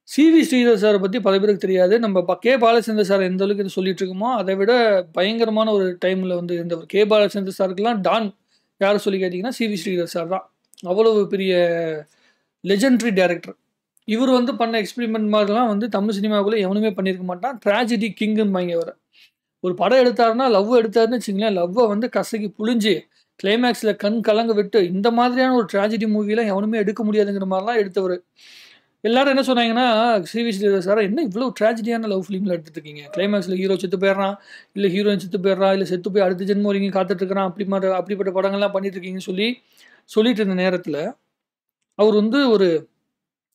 CV Sridhar சார பத்தி பல பேருக்கு தெரியாது. நம்ம கே. பாலச்சந்தர் சார் எந்த அளவுக்கு இது சொல்லிட்டு இருக்கோமோ, அதை விட பயங்கரமான ஒரு டைம்ல வந்து இருந்தவர். கே. பாலச்சந்தர் சாருக்குலாம் டான் யார சொல்லி கேட்டீங்கன்னா, சிவி ஸ்ரீதர் சார் தான். அவ்வளவு பெரிய லெஜெண்டரி டைரக்டர். இவரு வந்து பண்ண எக்ஸ்பெரிமெண்ட் மாரிலாம் வந்து தமிழ் சினிமாவுக்குள்ள எவனுமே பண்ணியிருக்க மாட்டான். ட்ராஜடி கிங்கும்பாய்ங்க அவர. ஒரு படம் எடுத்தாருன்னா, லவ் எடுத்தாருன்னு வச்சுக்கங்களேன், லவ்வ வந்து கசக்கி புழிஞ்சு, கிளைமாக்ஸ்ல கண் கலங்க விட்டு, இந்த மாதிரியான ஒரு ட்ராஜடி மூவிலாம் எவனுமே எடுக்க முடியாதுங்கிற மாரிலாம் எடுத்தவரு. எல்லாரும் என்ன சொன்னாங்கன்னா, சிவி ஸ்ரீதர் சார் என்ன இவ்வளோ ட்ராஜடியான லவ் ஃபிலிம்ல எடுத்துட்டு இருக்கீங்க? கிளைமாக்ஸ்ல ஹீரோ செத்து போயிடுறான், இல்ல ஹீரோயின் செத்து போயிடுறா, இல்ல செத்து போய் அடுத்த ஜென்மம் வரைக்கும் காத்துட்டு இருக்கிறான். அப்படிப்பட்ட படங்கள்லாம் பண்ணிட்டு இருக்கீங்கன்னு சொல்லிட்டு இருந்த நேரத்துல, அவர் வந்து ஒரு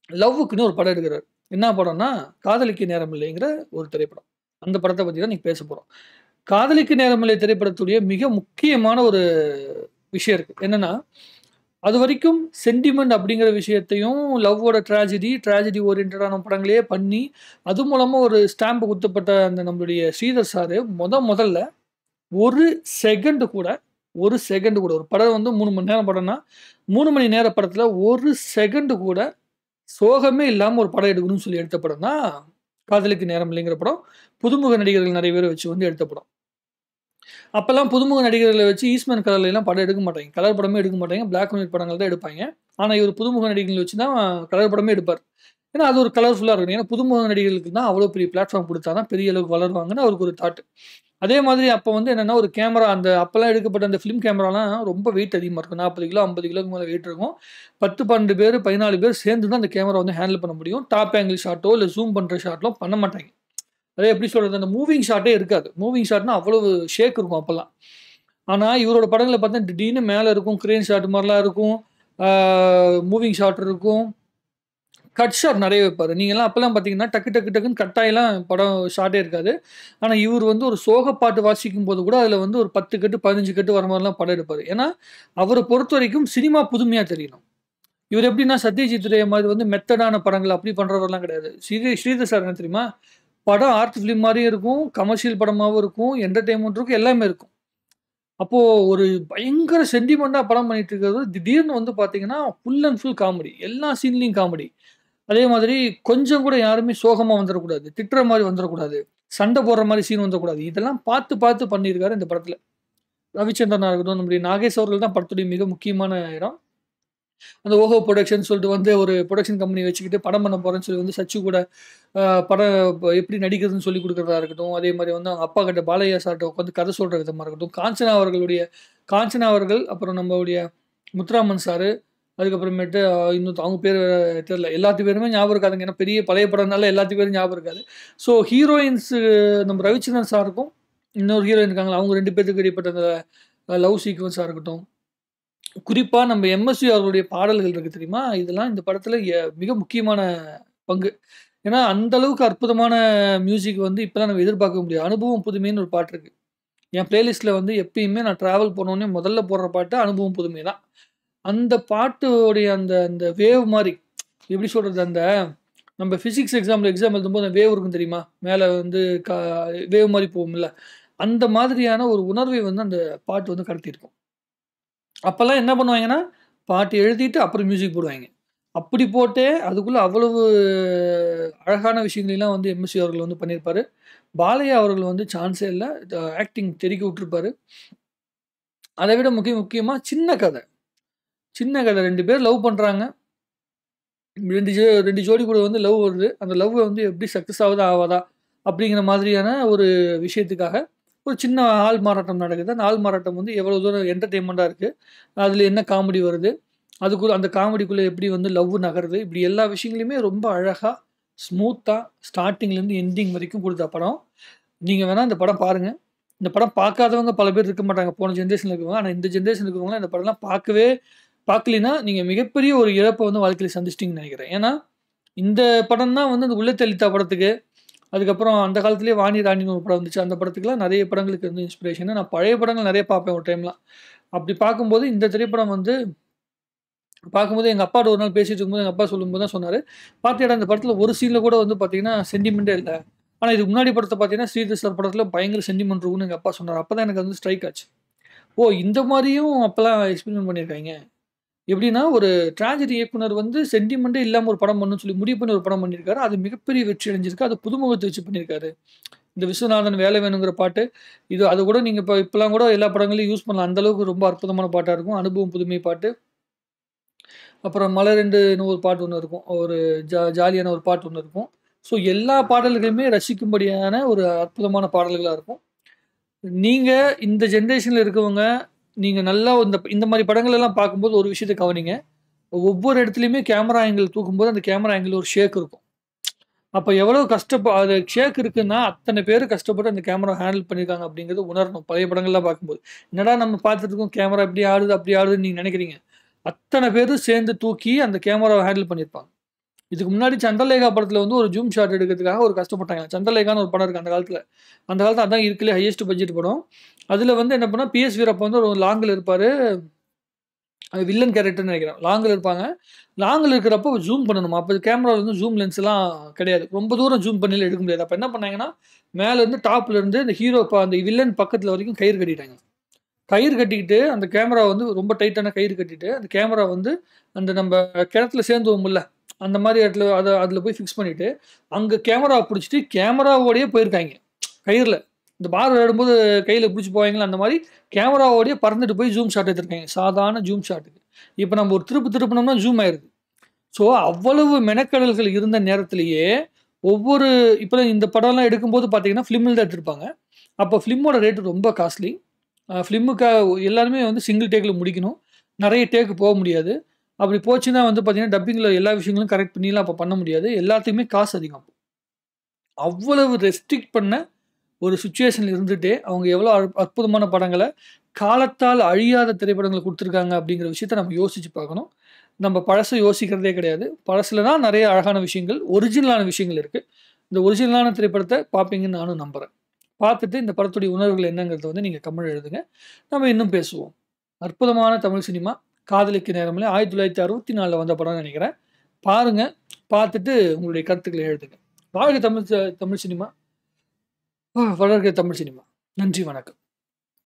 லவ்வுக்குன்னு ஒரு படம் எடுக்குறாரு. என்ன படம்னா, காதலிக்க நேரமில்லைங்கிற ஒரு திரைப்படம். அந்த படத்த பத்தி தான் இன்னைக்கு பேச போறோம். காதலிக்க நேரமில்லை திரைப்படத்துடைய மிக முக்கியமான ஒரு விஷயம் இருக்கு. என்னன்னா, அதுவரைக்கும் சென்டிமெண்ட் அப்படிங்கிற விஷயத்தையும், லவ்வோட ட்ராஜடி ஓரியன்டடான படங்களே பண்ணி, அது மூலமா ஒரு ஸ்டாம்ப் குத்தப்பட்ட அந்த நம்மளுடைய ஸ்ரீதர் சாரு முதல்ல 1 செகண்ட் கூட 1 செகண்ட் கூட ஒரு படம் வந்து 3 மணி நேரம் படம்னா, 3 மணி நேர படத்துல 1 செகண்ட் கூட சோகமே இல்லாம ஒரு படம் எடுக்கணும்னு சொல்லி எடுத்த படம் தான் காதலுக்கு நேரம் இல்லைங்கிற படம். புதுமுக நடிகர்கள் நெறைய பேர வச்சு வந்து எடுத்த படம். அப்பல்லாம் புதுமுக நடிகர்கள வச்சு ஈஸ்ட்மன் கலர்லலாம் படம் எடுக்க மாட்டாங்க. கலர் படமே எடுக்க மாட்டாங்க. பிளாக் அண்ட் ஒயிட் படங்கள் தான் எடுப்பாங்க. ஆனா, இவரு புதுமுக நடிகர்கள வச்சு தான் கலர் படமே எடுப்பாரு. ஏன்னா, அது ஒரு கலர்ஃபுல்லா இருக்கணும். ஏன்னா, புதுமுக நடிகர்களுக்கு தான் அவ்வளோ பெரிய பிளாட்ஃபார்ம் குடுத்தா தான் பெரிய அளவுக்கு வளருவாங்கன்னு அவருக்கு ஒரு தாட். அதே மாதிரி அப்ப வந்து என்னன்னா, ஒரு கேமரா அப்பல்லாம் எடுக்கப்பட்ட அந்த ஃபிலிம் கேமராலாம் ரொம்ப வெயிட் அதிகமா இருக்கும். 40 கிலோ, 50 கிலோக்கு மேல வெயிட் இருக்கும். 10, 12 பேரு, 14 பேர் சேர்ந்து தான் அந்த கேமரா வந்து ஹேண்டில் பண்ண முடியும். டாப் ஆங்கிள் ஷாட்டோ, இல்ல ஜூம் பண்ற ஷாட்லாம் பண்ண மாட்டாங்க. அதே எப்படி சொல்றது? அந்த மூவிங் ஷாட்டே இருக்காது. மூவிங் ஷாட்னா அவ்வளவு ஷேக் இருக்கும் அப்பல்லாம். ஆனா, இவரோட படங்கள பார்த்தா திடீர்னு மேல இருக்கும். கிரேன் ஷாட் மாரிலாம் இருக்கும். ஆ மூவிங் ஷாட் இருக்கும். கட் ஷாட் நெறைய வைப்பாரு. நீங்கலாம் அப்பலாம் பார்த்தீங்கன்னா, டக்குன்னு கட் ஆயிலாம் படம் ஷாட்டே இருக்காது. ஆனா, இவரு வந்து ஒரு சோக பாட்டு வாசிக்கும்போது கூட, அதில வந்து ஒரு 10 கட்டு, 15 கட்டு வர மாரிலாம் படம் எடுப்பாரு. ஏன்னா, அவர பொறுத்தவரைக்கும் சினிமா புதுமையா தெரியணும். இவரு எப்படின்னா, சத்யஜித் ரே மாரி வந்து மெத்தடான படங்கள் அப்படி பண்றவர்லாம் கிடையாது. ஸ்ரீதர் சார் என்ன தெரியுமா? படம் ஆர்ட் ஃபிலிம் மாரியும் இருக்கும், கமர்ஷியல் படமாவும் இருக்கும், என்டர்டெயின்மென்ட் இருக்கும், எல்லாமே இருக்கும். அப்போ ஒரு பயங்கர சென்டிமென்ட்டா படம் பண்ணிட்டு இருக்கிறது, திடீர்னு வந்து பார்த்தீங்கன்னா, ஃபுல் அண்ட் ஃபுல் காமெடி. எல்லா சீன்லயும் காமெடி. அதே மாதிரி கொஞ்சம் கூட யாருமே சோகமா வந்துறக்கூடாது. திட்டுற மாரி வந்துறக்கூடாது. சண்டை போடுற மாரி சீன் வந்துறக்கூடாது. இதெல்லாம் பார்த்து பண்ணியிருக்காரு இந்த படத்துல. ரவிச்சந்திரனா இருக்கட்டும், நம்முடைய நாகேஷ் அவர்கள் தான் படத்துடைய மிக முக்கியமான இடம். அந்த ஓஹோ புரொடக்ஷன் சொல்லிட்டு வந்து ஒரு புரொடக்ஷன் கம்பெனி வச்சுக்கிட்டு படம் பண்ண போறேன்னு சொல்லி வந்து சச்சு கூட அ படம் எப்படி நடிக்கிறதுன்னு சொல்லிக் குடுக்குறதா இருக்கட்டும். அதே மாரி வந்து அவங்க அப்பா கிட்ட பாலையா சார்ட்ட உட்காந்து கதை சொல்ற விதமா இருக்கட்டும். காஞ்சனா அவர்கள், அப்புறம் நம்மளுடைய முத்துராமன் சாரு, அதுக்கப்புறமேட்டு இன்னொருத்த அவங்க பேரு தெரியல. எல்லாத்து பேருமே ஞாபகம் இருக்காதுங்க. ஏன்னா பெரிய பழைய படம்னால எல்லாத்து பேரும் ஞாபகம் இருக்காது. ஸோ ஹீரோயின்ஸ் நம்ம ரவிச்சந்திரன் சாருக்கும், இன்னொரு ஹீரோயின் இருக்காங்கல்ல, அவங்க 2 பேத்துக்கும் இடைப்பட்ட அந்த லவ் சீக்வென்ஸா இருக்கட்டும். குறிப்பா நம்ம எம்எஸ்வி அவர்களுடைய பாடல்கள் இருக்கு தெரியுமா? இதெல்லாம் இந்த படத்துல மிக முக்கியமான பங்கு. ஏன்னா, அந்த அளவுக்கு அற்புதமான மியூசிக் வந்து இப்பலாம் நம்ம எதிர்பார்க்க முடியாது. அனுபவம் புதுமைன்னு ஒரு பாட்டு இருக்கு. என் பிளேலிஸ்ட்ல வந்து எப்பயுமே நான் டிராவல் போனோனே முதல்ல போடுற பாட்டு அனுபவம் புதுமை தான். அந்த பாட்டோடைய அந்த அந்த வேவ் மாரி, எப்படி சொல்றது? அந்த நம்ம பிசிக்ஸ் எக்ஸாம் எழுதும்போது அந்த வேவ் இருக்கும் தெரியுமா? மேல வந்து க வேவ் மாரி போகும்ல. அந்த மாதிரியான ஒரு உணர்வை வந்து அந்த பாட்டு வந்து கடத்தியிருக்கும். அப்பல்லாம் என்ன பண்ணுவாங்கன்னா, பாட்டு எழுதிட்டு அப்புறம் மியூசிக் போடுவாய்ங்க. அப்படி போட்டே அதுக்குள்ள அவ்வளவு அழகான விஷயங்களெல்லாம் வந்து எம்எஸ்வி அவர்கள் வந்து பண்ணியிருப்பாரு. பாலையா அவர்கள் வந்து சான்ஸே இல்ல. ஆக்டிங் தெறிக்க விட்டுருப்பாரு. அத விட முக்கியமா சின்ன கதை 2 பேர் லவ் பண்றாங்க. 2 ஜோடி கூட வந்து லவ் வருது. அந்த லவ் வந்து எப்படி சக்சஸ் ஆகுதா, ஆவாதா? அப்படிங்கிற மாதிரியான ஒரு விஷயத்துக்காக ஒரு சின்ன ஆள் மாறாட்டம் நடக்குது. அந்த ஆள் மாறாட்டம் வந்து எவ்வளோ தூரம் என்டர்டெயின்மென்ட்டா இருக்கு. அதில என்ன காமெடி வருது? அதுக்குள்ள அந்த காமெடிக்குள்ள எப்படி வந்து லவ் நகருது? இப்படி எல்லா விஷயங்களையுமே ரொம்ப அழகா, ஸ்மூத்தா ஸ்டார்ட்டிங்லேருந்து எண்டிங் வரைக்கும் குடுத்த படம். நீங்க வேணா இந்த படம் பாருங்க. இந்த படம் பார்க்காதவங்க பல பேர் இருக்க மாட்டாங்க. போன ஜெனரேஷன்ல இருக்கிறவங்க. ஆனா இந்த ஜெனரேஷன் இருக்கிறவங்கலாம் இந்த படம்லாம் பார்க்கலைன்னா, நீங்க மிகப்பெரிய ஒரு இழப்ப வந்து வாழ்க்கையில சந்திச்சிட்டீங்கன்னு நெனைக்கிறேன். ஏன்னா, இந்த படம் தான் வந்து அந்த "உள்ளத்தை அள்ளித்தா" படத்துக்கு, அதுக்கப்புறம் அந்த காலத்திலேயே "வாணி ராணின்னு" ஒரு படம் வந்துச்சு. அந்த படத்துக்குலாம் நெறைய படங்களுக்கு வந்து இன்ஸ்பிரேஷன். நான் பழைய படங்கள் நெறைய பார்ப்பேன் ஒரு டைம்லாம். அப்படி பார்க்கும்போது இந்த திரைப்படம் வந்து பார்க்கும்போது எங்க அப்பாட்ட ஒரு நாள் பேசிட்டு இருக்கும்போது எங்க அப்பா சொல்லும்போது தான் சொன்னாரு, "பாத்தியாடா இந்த படத்துல ஒரு சீன்ல கூட வந்து பார்த்தீங்கன்னா, சென்டிமென்ட்டே இல்ல. ஆனா இதுக்கு முன்னாடி படத்த பார்த்தீங்கன்னா, ஸ்ரீதர் சார் படத்துல பயங்கர சென்டிமென்ட் இருக்கும்னு" எங்க அப்பா சொன்னாரு. அப்பதான் எனக்கு வந்து ஸ்ட்ரைக் ஆச்சு. ஓ! இந்த மாரியும் அப்பலாம் எக்ஸ்பெரிமென்ட் பண்ணியிருக்காய்ங்க. எப்படின்னா, ஒரு ட்ராஜடி இயக்குனர் வந்து சென்டிமென்ட்டே இல்லாம ஒரு படம் பண்ணணும்னு சொல்லி முடிவு பண்ணி ஒரு படம் பண்ணியிருக்காரு. அது மிகப்பெரிய வெற்றி அடைஞ்சிருக்கு. அது புதுமுகத்த வச்சு பண்ணியிருக்காரு. இந்த விஸ்வநாதன் வேலை வேணுங்கிற பாட்டு, அது கூட நீங்க இப்பலாம் கூட எல்லா படங்கள்லயும் யூஸ் பண்ணலாம். அந்த அளவுக்கு ரொம்ப அற்புதமான பாட்டா இருக்கும். அனுபவம் புதுமை பாட்டு. அப்புறம் மலரெண்டுன்னு ஒரு பாட்டு ஒண்ணு இருக்கும். ஒரு ஜாலியான ஒரு பாட்டு ஒண்ணு இருக்கும். ஸோ எல்லா பாடல்களுமே ரசிக்கும்படியான ஒரு அற்புதமான பாடல்களா இருக்கும். நீங்க இந்த ஜெனரேஷன்ல இருக்கவங்க, நீங்க நல்லா இந்த இந்த மாரி படங்கள் எல்லாம் பார்க்கும்போது ஒரு விஷயத்த கவனிங்க. ஒவ்வொரு இடத்துலயுமே கேமரா ஆங்கிள் தூக்கும்போது, அந்த கேமரா ஆங்கிள்ல ஒரு ஷேக் இருக்கும். அப்ப எவ்வளவு அது ஷேக் இருக்குன்னா, அத்தன பேரு கஷ்டப்பட்டு அந்த கேமரா ஹேண்டில் பண்ணியிருக்காங்க அப்படிங்கிறத உணரணும். பழைய படங்கள்லாம் பார்க்கும்போது. என்னடா நம்ம பார்த்துட்டு இருக்கோம், கேமரா இப்படி ஆடுது, அப்படி ஆடுதுன்னு நீங்க நெனைக்கிறீங்க. அத்தன பேரும் சேர்ந்து தூக்கி அந்த கேமராவ ஹேண்டில் பண்ணியிருப்பாங்க. இதுக்கு முன்னாடி சந்திரலேகா படத்துல வந்து ஒரு ஜூம் ஷாட் எடுக்கிறதுக்காக ஒரு கஷ்டப்பட்டாங்க. சந்திரலேகான்னு ஒரு படம் இருக்கு அந்த காலத்துல. அந்த காலத்துல அதான் இருக்கறதுலயே ஹையஸ்ட் பட்ஜெட் படம். அதுல வந்து என்ன பண்ணா, பி.எஸ். வீரப்ப வந்து ஒரு லாங்ல இருப்பாரு. அது வில்லன் கேரக்டர்ன்னு நெனைக்கிறேன். லாங்ல இருப்பாங்க. லாங்ல இருக்கிறப்போ ஜூம் பண்ணணுமா. அப்ப கேமரால வந்து ஜூம் லென்ஸ்லாம் கிடையாது. ரொம்ப தூரம் ஜூம் பண்ணிலாம் எடுக்க முடியாது. அப்ப என்ன பண்ணாங்கன்னா, மேல இருந்து டாப்ல இருந்து இந்த ஹீரோ அந்த வில்லன் பக்கத்துல வரைக்கும் கயிறு கட்டிட்டாங்க. கயிறு கட்டிக்கிட்டு அந்த கேமரா வந்து ரொம்ப டைட்டான கயிறு கட்டிட்டு, அந்த கேமரா வந்து அந்த நம்ப கிணத்துல சேர்ந்துவோம்ல, அந்த மாரி இடத்துல அதுல போய் ஃபிக்ஸ் பண்ணிட்டு, அங்க கேமராவ புடிச்சுட்டு கேமராவோடயே போயிருக்காய்ங்க. கயிறுல. இந்த பார் விளையாடும்போது கையில புடிச்சு போவாய்ங்கல்ல, அந்த மாரி கேமராவோடயே பறந்துட்டு போய் ஜூம் ஷாட் எடுத்திருக்காய்ங்க. சாதாரண ஜூம் ஷாட்டுக்கு. இப்ப நம்ம ஒரு திருப்புனோம்னா ஜூம் ஆயிருது. ஸோ அவ்வளவு மெனக்கெடல்கள் இருந்த நேரத்திலேயே, ஒவ்வொரு இப்ப இந்த படம்லாம் எடுக்கும்போது பார்த்தீங்கன்னா, ஃபிலிம்ல தான் எடுத்திருப்பாங்க. அப்ப ஃபிலிம்மோட ரேட் ரொம்ப காஸ்ட்லி. ஃபிலிமுக்கு எல்லாருமே வந்து சிங்கிள் டேக்ல முடிக்கணும். நெறைய டேக் போ முடியாது. அப்படி போச்சுன்னா வந்து பார்த்தீங்கன்னா, டப்பிங்ல எல்லா விஷயங்களும் கரெக்ட் பண்ணிலாம் அப்ப பண்ண முடியாது. எல்லாத்துக்குமே காசு அதிகம். அவ்வளவு ரெஸ்ட்ரிக்ட் பண்ண ஒரு சிச்சுவேஷன்ல இருந்துட்டே, அவங்க எவ்வளோ அற்புதமான படங்கள, காலத்தால் அழியாத திரைப்படங்கள குடுத்துருக்காங்க அப்படிங்கிற விஷயத்த நம்ம யோசிச்சு பார்க்கணும். நம்ம பழச யோசிக்கிறதே கிடையாது. பழசுல தான் நெறைய அழகான விஷயங்கள், ஒரிஜினலான விஷயங்கள் இருக்கு. இந்த ஒரிஜினலான திரைப்படத்த பார்ப்பீங்கன்னு நானும் நம்புறேன். பார்த்துட்டு இந்த படத்துடைய உணர்வுகள் என்னங்கிறத வந்து நீங்க கமெண்ட் எழுதுங்க. நம்ம இன்னும் பேசுவோம். அற்புதமான தமிழ் சினிமா, காதலிக்க நேரமில்லை 1964ல வந்த படம்னு நெனைக்கிறேன். பாருங்க. பார்த்துட்டு உங்களுடைய கருத்துக்கள எழுதுங்க. வாழ்க தமிழ் சினிமா! வளர்க தமிழ் சினிமா! நன்றி, வணக்கம்.